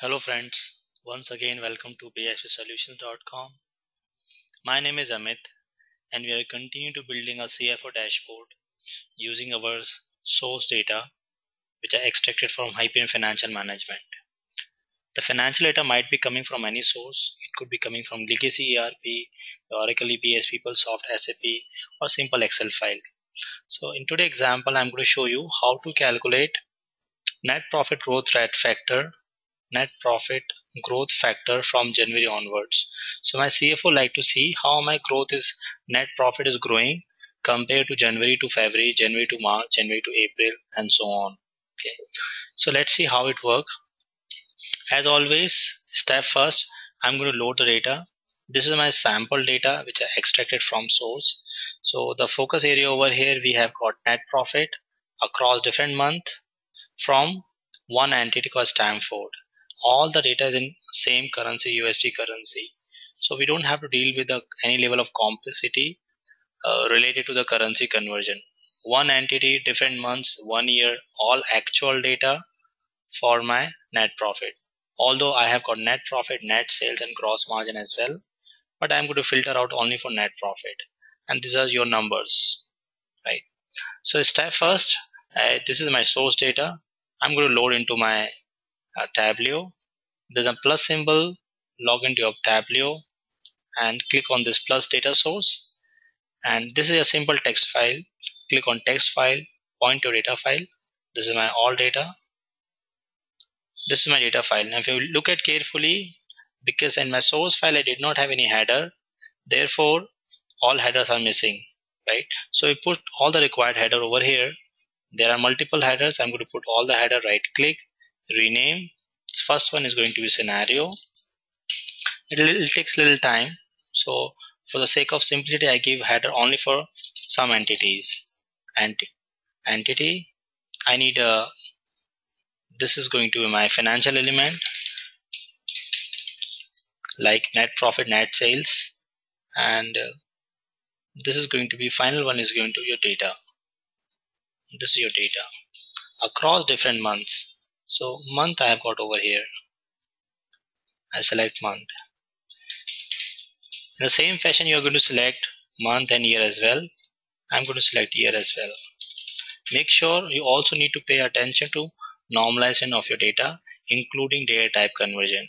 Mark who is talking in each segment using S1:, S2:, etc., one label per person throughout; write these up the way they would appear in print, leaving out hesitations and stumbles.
S1: Hello friends, once again welcome to bhpsolutions.com. My name is Amit and we are continuing to building a CFO dashboard using our source data which are extracted from Hyperion Financial Management. The financial data might be coming from any source. It could be coming from legacy ERP, Oracle EBS, PeopleSoft, SAP or simple Excel file. So in today's example I'm going to show you how to calculate net profit growth rate factor net profit growth factor from January onwards. So my CFO like to see how my growth is net profit is growing compared to January to February, January to March, January to April, and so on. Okay. So let's see how it works. As always, step first, I'm going to load the data. This is my sample data which I extracted from source. So the focus area over here we have got net profit across different month from one entity called Stanford. All the data is in same currency, USD currency. So we don't have to deal with any level of complexity related to the currency conversion. One entity, different months, 1 year, all actual data for my net profit. Although I have got net profit, net sales and gross margin as well, but I'm going to filter out only for net profit. And these are your numbers, right? So step first, this is my source data. I'm going to load into my Tableau. There's a plus symbol, log into your Tableau and click on this plus data source, and this is a simple text file. Click on text file, point to data file. This is my all data. This is my data file. Now if you look at carefully, because in my source file I did not have any header, therefore all headers are missing, right? So we put all the required header over here. There are multiple headers. I'm going to put all the header, right click, rename. First one is going to be scenario. It takes little time, so for the sake of simplicity I give header only for some entities. Entity I need this is going to be my financial element like net profit, net sales, and this is going to be final one is going to be your data. This is your data across different months. So month I have got over here. I select month. In the same fashion you are going to select month and year as well. I'm going to select year as well. Make sure you also need to pay attention to normalization of your data, including data type conversion.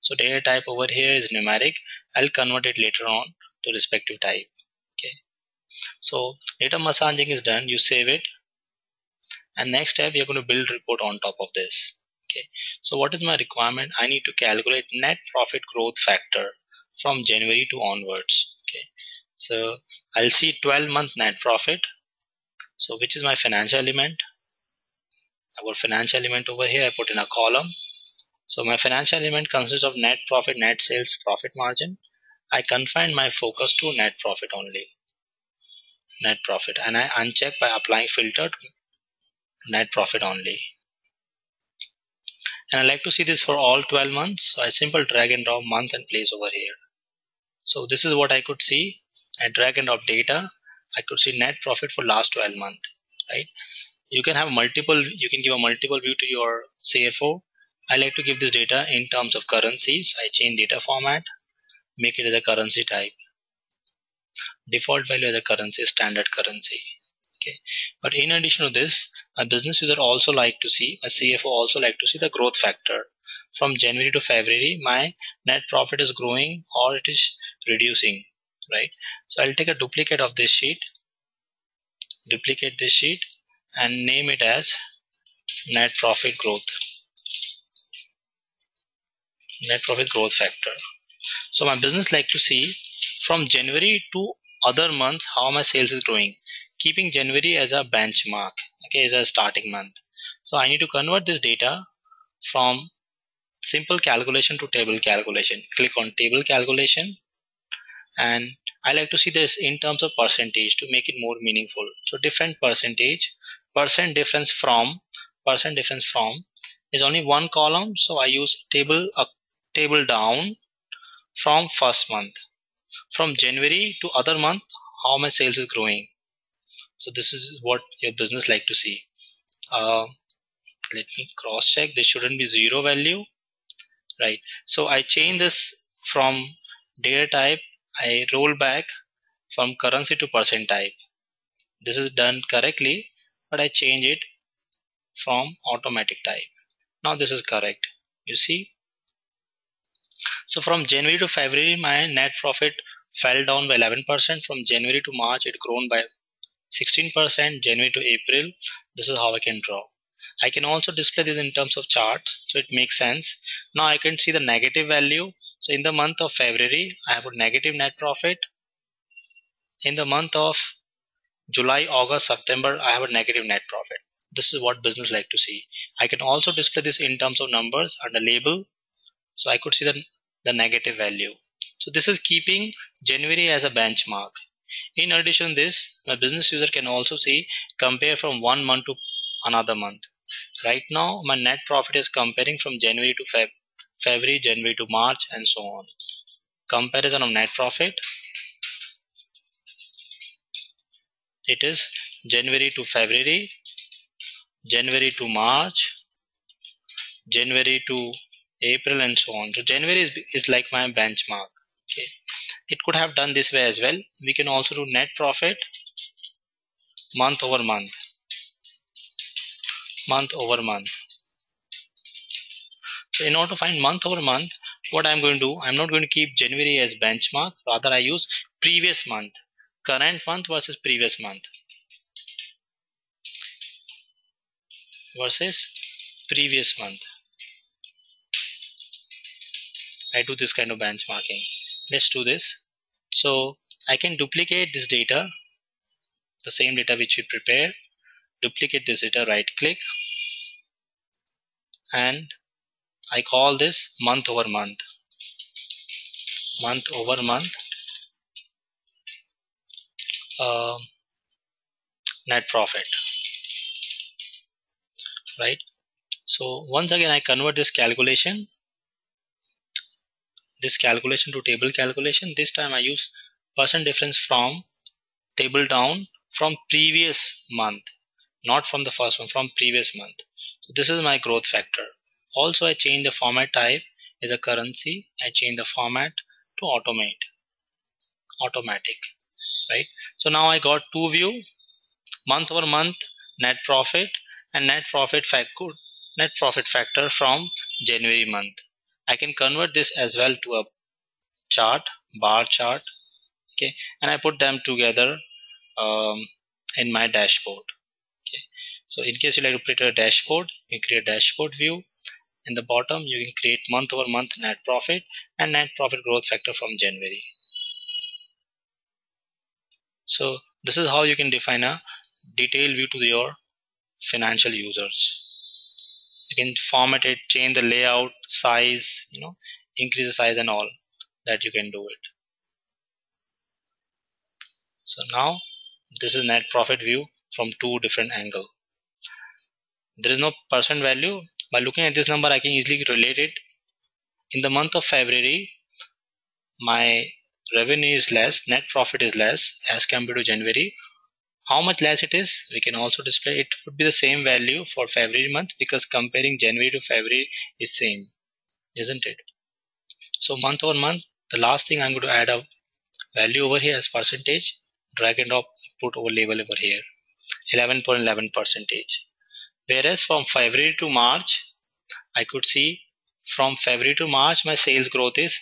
S1: So data type over here is numeric. I'll convert it later on to respective type. Okay. So data massaging is done. You save it, and next step you're going to build report on top of this. Okay. So what is my requirement? I need to calculate net profit growth factor from January to onwards. Okay. So I'll see 12-month net profit. So which is my financial element? Our financial element over here I put in a column. So my financial element consists of net profit, net sales, profit margin. I confine my focus to net profit only. Net profit, and I uncheck by applying filter to net profit only. And I like to see this for all 12 months. So I simple drag and drop month and place over here. So this is what I could see. I drag and drop data. I could see net profit for last 12 months, right? You can have multiple, you can give a multiple view to your CFO. I like to give this data in terms of currencies. I change data format, make it as a currency type. Default value as a currency, standard currency. Okay. But in addition to this, a business user also like to see, a CFO also like to see the growth factor. From January to February, my net profit is growing or it is reducing, right? So I'll take a duplicate of this sheet, and name it as net profit growth factor. So my business like to see from January to other months how my sales is growing, keeping January as a benchmark, okay, as a starting month. So I need to convert this data from simple calculation to table calculation. Click on table calculation, and I like to see this in terms of percentage to make it more meaningful. So different percentage, percent difference from is only one column, so I use table down from first month, from January to other month how my sales is growing. So this is what your business like to see. Let me cross check. This shouldn't be zero value. right? So I change this from data type, I roll back from currency to percent type. This is done correctly, but I change it from automatic type. Now this is correct. You see, so from January to February, my net profit fell down by 11%. From January to March, it grown by 16%. January to April, this is how I can draw. I can also display this in terms of charts, so it makes sense. Now I can see the negative value. So in the month of February, I have a negative net profit. In the month of July, August, September, I have a negative net profit. This is what business like to see. I can also display this in terms of numbers under label. So I could see the negative value. So this is keeping January as a benchmark. In addition to this, my business user can also see compare from one month to another month. Right now, my net profit is comparing from January to February, January to March, and so on. Comparison of net profit. It is January to February, January to March, January to April, and so on. So January is like my benchmark. Okay. It could have done this way as well. We can also do net profit month over month, month over month. So in order to find month over month, what I'm going to do, I'm not going to keep January as benchmark. Rather, I use previous month, current month versus previous month versus previous month. I do this kind of benchmarking. Let's do this. So I can duplicate this data, the same data which we prepared, duplicate this data, right click, and I call this month over month, month over month net profit, right? So once again I convert this calculation to table calculation. This time I use percent difference from table down from previous month, not from the first one, from previous month. So this is my growth factor. Also I change the format type as a currency. I change the format to automatic, right? So now I got two view, month over month net profit and net profit factor from January month. I can convert this as well to a chart, bar chart, okay, and I put them together in my dashboard. Okay, so in case you like to prepare a dashboard, you create a dashboard view. In the bottom, you can create month over month net profit and net profit growth factor from January. So this is how you can define a detailed view to your financial users. You can format it, change the layout, size, increase the size and all that you can do it. So now this is net profit view from two different angles. There is no percent value. By looking at this number, I can easily relate it. In the month of February, my revenue is less, net profit is less as compared to January. How much less it is, we can also display. It would be the same value for February month because comparing January to February is same, isn't it? So month over month, the last thing I'm going to add a value over here as percentage, drag and drop, put over label over here, 11.11%. Whereas from February to March, I could see from February to March my sales growth is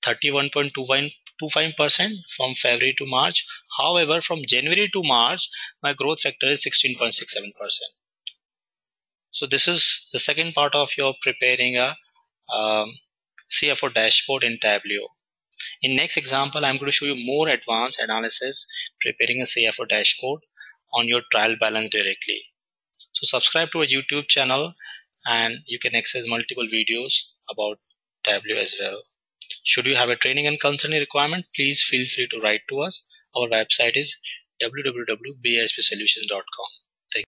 S1: 31.25% from February to March. However, from January to March, my growth factor is 16.67%. So this is the second part of your preparing a CFO dashboard in Tableau. In next example, I'm going to show you more advanced analysis preparing a CFO dashboard on your trial balance directly. So subscribe to our YouTube channel and you can access multiple videos about Tableau as well. Should you have a training and consulting requirement, please feel free to write to us. Our website is www.bspsolutions.com.